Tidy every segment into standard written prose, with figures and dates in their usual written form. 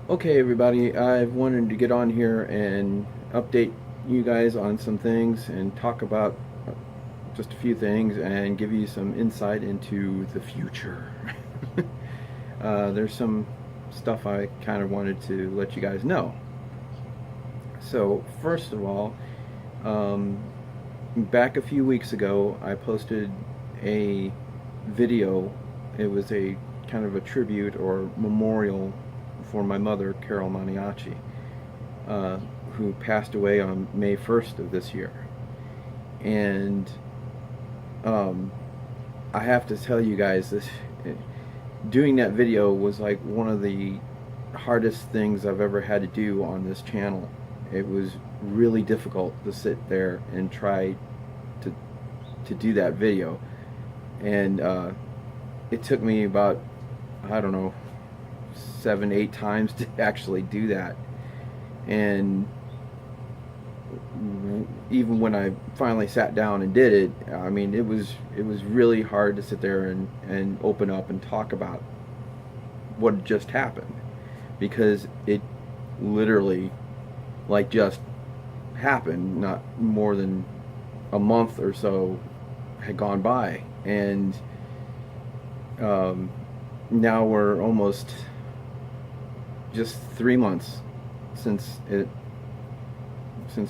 Okay, everybody, I wanted to get on here and update you guys on some things and talk about just a few things and give you some insight into the future. There's some stuff I kind of wanted to let you guys know. So, first of all, um, back a few weeks ago, I posted a video. It was a kind of a tribute or memorial for my mother, Carol Maniaci, uh, who passed away on May 1st of this year. And um, I have to tell you guys this, doing that video was like one of the hardest things I've ever had to do on this channel. It was really difficult to sit there and try to do that video. And it took me about, I don't know, 7, 8 times to actually do that. And even when I finally sat down and did it, I mean, it was really hard to sit there and open up and talk about what just happened, because it literally like just happened. Not more than a month or so had gone by, and now we're almost just 3 months since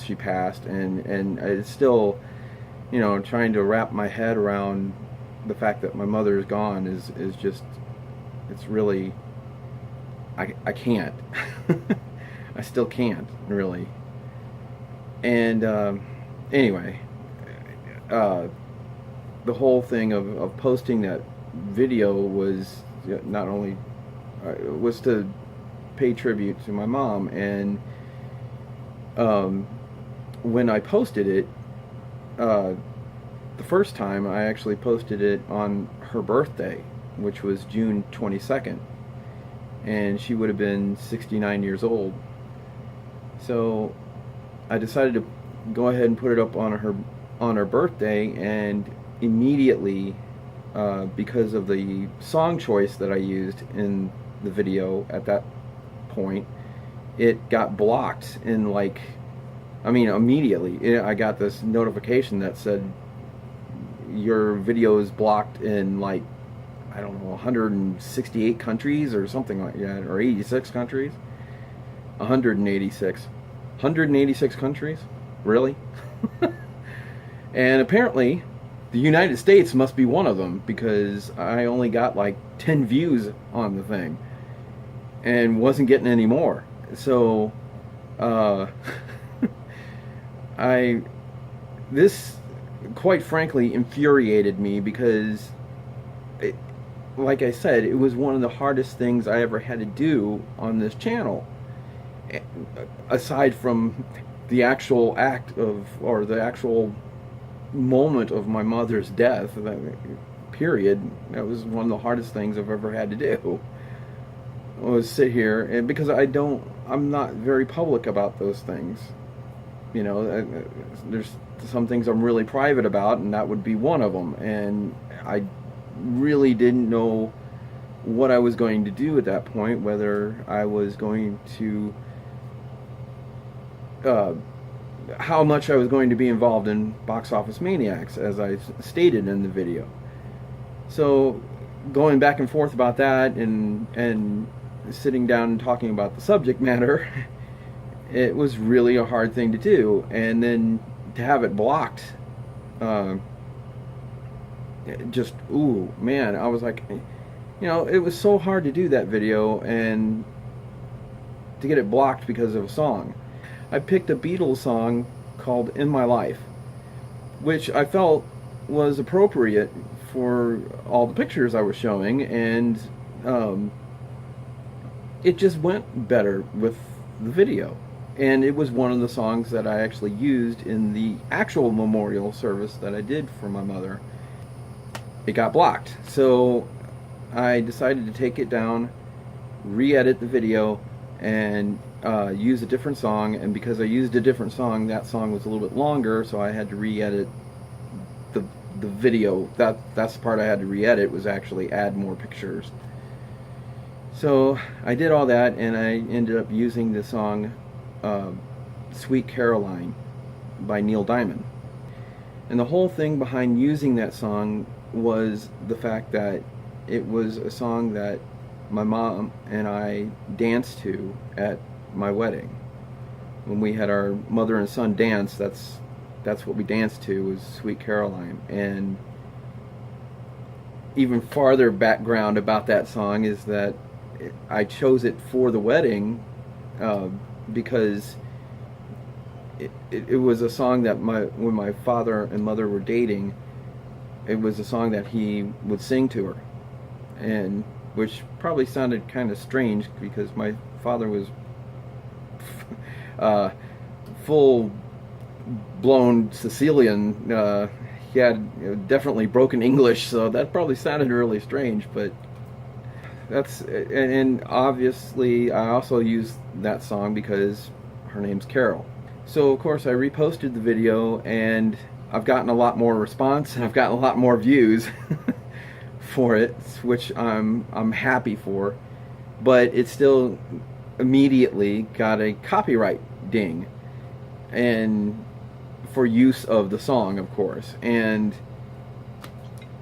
she passed, and it's still, trying to wrap my head around the fact that my mother is gone is just, it's really, I can't. I still can't, really. And anyway, the whole thing of posting that video was not only was to pay tribute to my mom. And when I posted it, the first time I actually posted it on her birthday, which was June 22nd, and she would have been 69 years old. So I decided to go ahead and put it up on her birthday, and immediately, because of the song choice that I used in the video at that point, it got blocked in, like, I mean, immediately. I got this notification that said your video is blocked in, like, I don't know, 168 countries or something like that, or 86 countries. 186. 186 countries? Really? And apparently the United States must be one of them, because I only got like 10 views on the thing and wasn't getting any more. So I this quite frankly infuriated me, because like I said, it was one of the hardest things I ever had to do on this channel, aside from the actual act of, or the actual moment of my mother's death, period. That was one of the hardest things I've ever had to do, was sit here, and because I'm not very public about those things. There's some things I'm really private about, and that would be one of them. And I really didn't know what I was going to do at that point, whether I was going to, how much I was going to be involved in Box Office Maniacs, as I stated in the video. So going back and forth about that, and sitting down and talking about the subject matter, it was really a hard thing to do. And then to have it blocked, just, ooh, man, I was like, it was so hard to do that video and to get it blocked because of a song. I picked a Beatles song called In My Life, which I felt was appropriate for all the pictures I was showing, and it just went better with the video. And it was one of the songs that I actually used in the actual memorial service that I did for my mother. It got blocked. So I decided to take it down, re-edit the video, and use a different song. And because I used a different song, that song was a little bit longer, so I had to re-edit the video. That's the part I had to re-edit, was actually add more pictures. So I did all that, and I ended up using the song Sweet Caroline by Neil Diamond. And the whole thing behind using that song was the fact that it was a song that my mom and I danced to at my wedding. When we had our mother and son dance, that's what we danced to, was Sweet Caroline. And even farther background about that song is that I chose it for the wedding because it was a song that when my father and mother were dating, it was a song that he would sing to her, and which probably sounded kind of strange because my father was full-blown Sicilian. He had definitely broken English, so that probably sounded really strange. But and obviously I also used that song because her name's Carol. So of course I reposted the video, and I've gotten a lot more response, and I've gotten a lot more views for it, which I'm happy for. But it still immediately got a copyright ding, and for use of the song, of course. And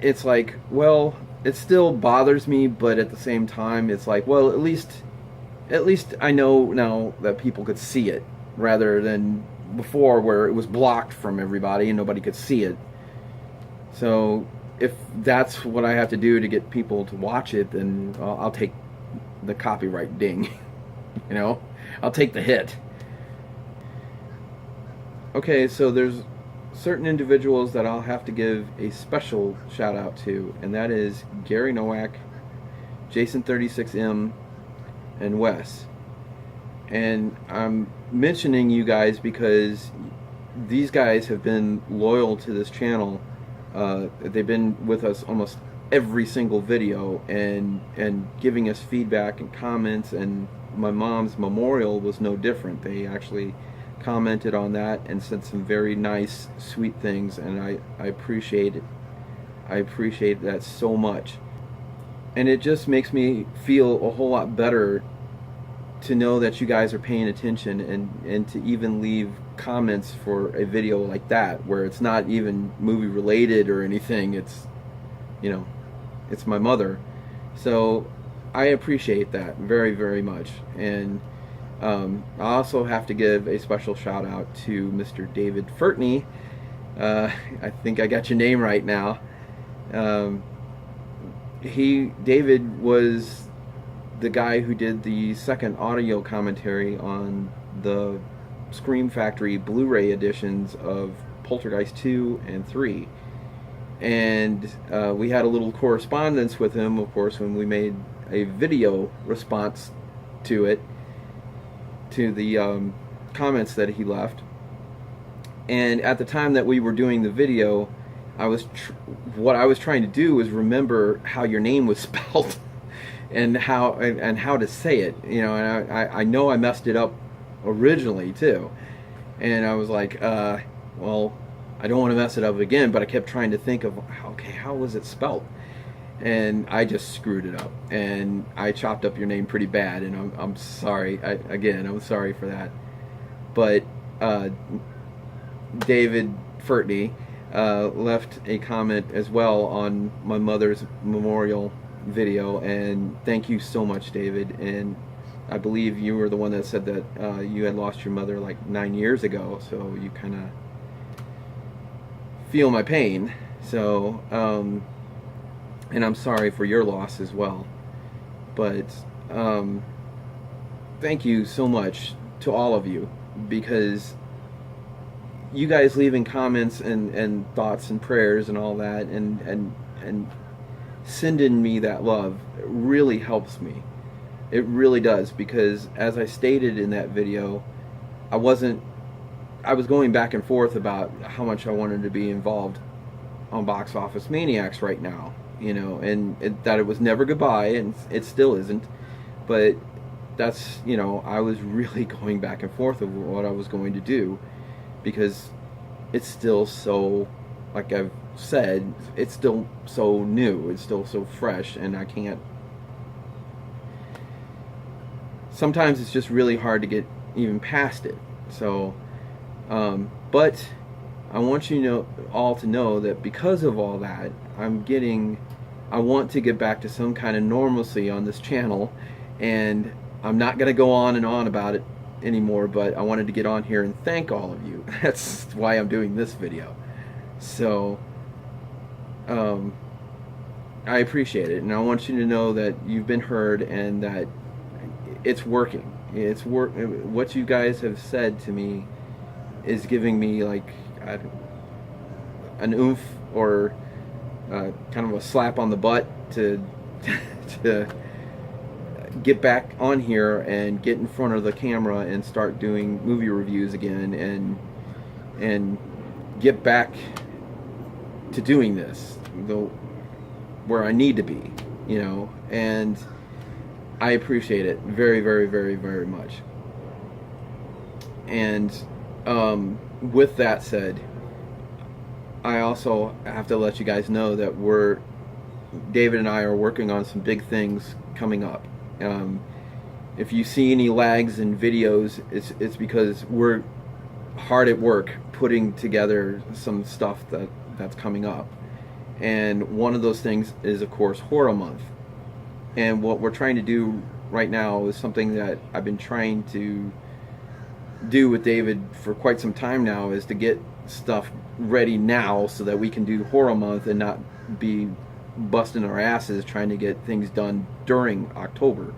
it's like, well, it still bothers me, but at the same time it's like, well, at least I know now that people could see it, rather than before where it was blocked from everybody and nobody could see it. So if that's what I have to do to get people to watch it, then I'll take the copyright ding. You know, I'll take the hit. Okay, so there's certain individuals that I'll have to give a special shout out to, and that is Gary Nowak, Jason36M, and Wes. And I'm mentioning you guys because these guys have been loyal to this channel. They've been with us almost every single video, and giving us feedback and comments, and my mom's memorial was no different. They actually commented on that and said some very nice, sweet things, and I appreciate it. I appreciate that so much. And it just makes me feel a whole lot better to know that you guys are paying attention, and to even leave comments for a video like that, where it's not even movie related or anything. It's, you know, it's my mother. So I appreciate that very, very much. And I also have to give a special shout out to Mr. David Furtney. I think I got your name right now. David was the guy who did the second audio commentary on the Scream Factory Blu-ray editions of Poltergeist 2 and 3. And we had a little correspondence with him, of course, when we made a video response to it, to the comments that he left. And at the time that we were doing the video, what I was trying to do was remember how your name was spelled and how to say it, you know. And I know I messed it up originally too, and I was like, well, I don't want to mess it up again, but I kept trying to think of, okay, how was it spelled? And I just screwed it up, and I chopped up your name pretty bad, and I'm sorry. I'm sorry for that. But David Furtney left a comment as well on my mother's memorial video, and thank you so much, David. And I believe you were the one that said that you had lost your mother like 9 years ago, so you kind of feel my pain. So and I'm sorry for your loss as well. But thank you so much to all of you, because you guys leaving comments and thoughts and prayers and all that, and sending me that love really helps me. It really does, because as I stated in that video, I was going back and forth about how much I wanted to be involved on Box Office Maniacs right now, you know, and that it was never goodbye, and it still isn't. But that's, you know, I was really going back and forth of what I was going to do, because it's still so, like I've said, it's still so new, it's still so fresh, and I can't, sometimes it's just really hard to get even past it. So, but I want you all to know that because of all that, I want to get back to some kind of normalcy on this channel, and I'm not going to go on and on about it anymore, but I wanted to get on here and thank all of you. That's why I'm doing this video. So, I appreciate it, and I want you to know that you've been heard and that it's working. What you guys have said to me is giving me like an oomph, or kind of a slap on the butt to to get back on here and get in front of the camera and start doing movie reviews again, and get back to doing this where I need to be, and I appreciate it very, very, very, very much. And with that said, I also have to let you guys know that David and I are working on some big things coming up. If you see any lags in videos, it's because we're hard at work putting together some stuff that's coming up. And one of those things is, of course, Horror Month. And what we're trying to do right now is something that I've been trying to do with David for quite some time now, is to get stuff ready now so that we can do Horror Month and not be busting our asses trying to get things done during October,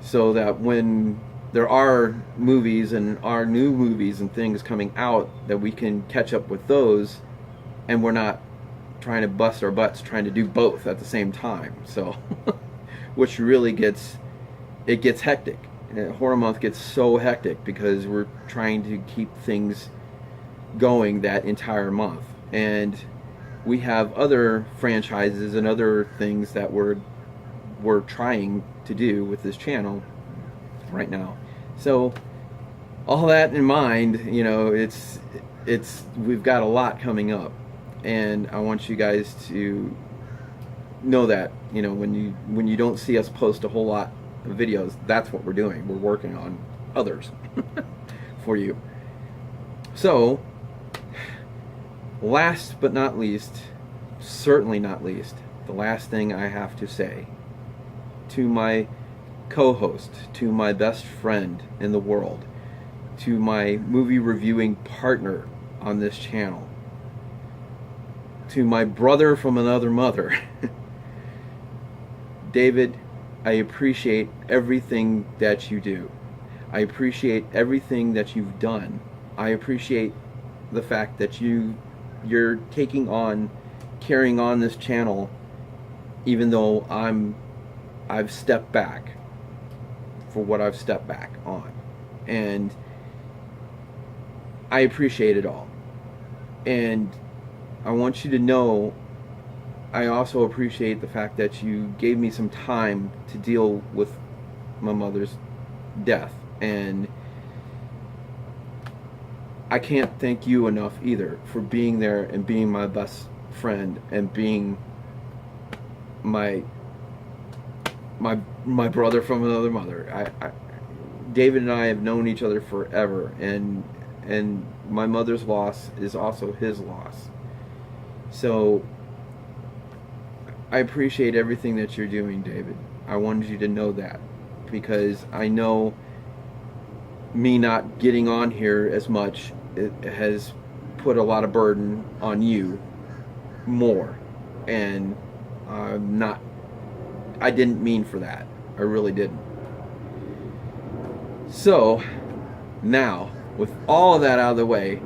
so that when there are movies and our new movies and things coming out, that we can catch up with those, and we're not trying to bust our butts trying to do both at the same time. So which really gets hectic. Horror Month gets so hectic because we're trying to keep things going that entire month, and we have other franchises and other things that we're trying to do with this channel right now. So all that in mind, we've got a lot coming up, and I want you guys to know that, when you don't see us post a whole lot of videos, that's what we're doing. We're working on others for you. So, last but not least, certainly not least, the last thing I have to say to my co-host, to my best friend in the world, to my movie reviewing partner on this channel, to my brother from another mother, David, I appreciate everything that you do. I appreciate everything that you've done. I appreciate the fact that you're carrying on this channel, even though I've stepped back for what I've stepped back on. And I appreciate it all. And I want you to know, I also appreciate the fact that you gave me some time to deal with my mother's death. And I can't thank you enough either for being there and being my best friend and being my brother from another mother. David and I have known each other forever, and my mother's loss is also his loss. So I appreciate everything that you're doing, David. I wanted you to know that, because I know me not getting on here as much, it has put a lot of burden on you more, and I didn't mean for that. I really didn't. So now, with all of that out of the way,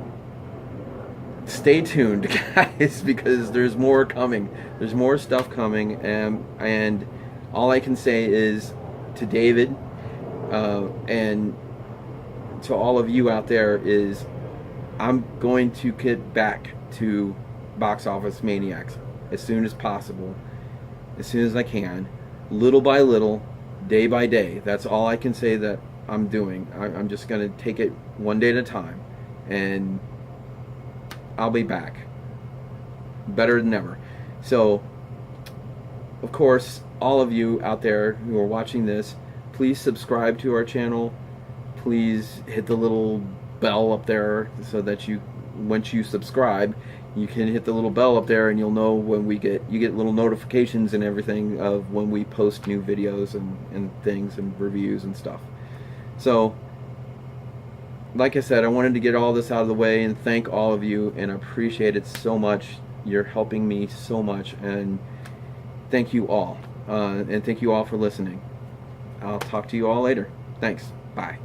stay tuned, guys, because there's more coming. There's more stuff coming, and all I can say is to David and to all of you out there is, I'm going to get back to Box Office Maniacs as soon as possible, as soon as I can, little by little, day by day. That's all I can say that I'm doing. I'm just going to take it one day at a time, and I'll be back better than ever. So, of course, all of you out there who are watching this, please subscribe to our channel. Please hit the little bell up there so that once you subscribe, you can hit the little bell up there and you'll know when you get little notifications and everything of when we post new videos and things and reviews and stuff. So, like I said, I wanted to get all this out of the way and thank all of you, and I appreciate it so much. You're helping me so much, and thank you all. And thank you all for listening. I'll talk to you all later. Thanks. Bye.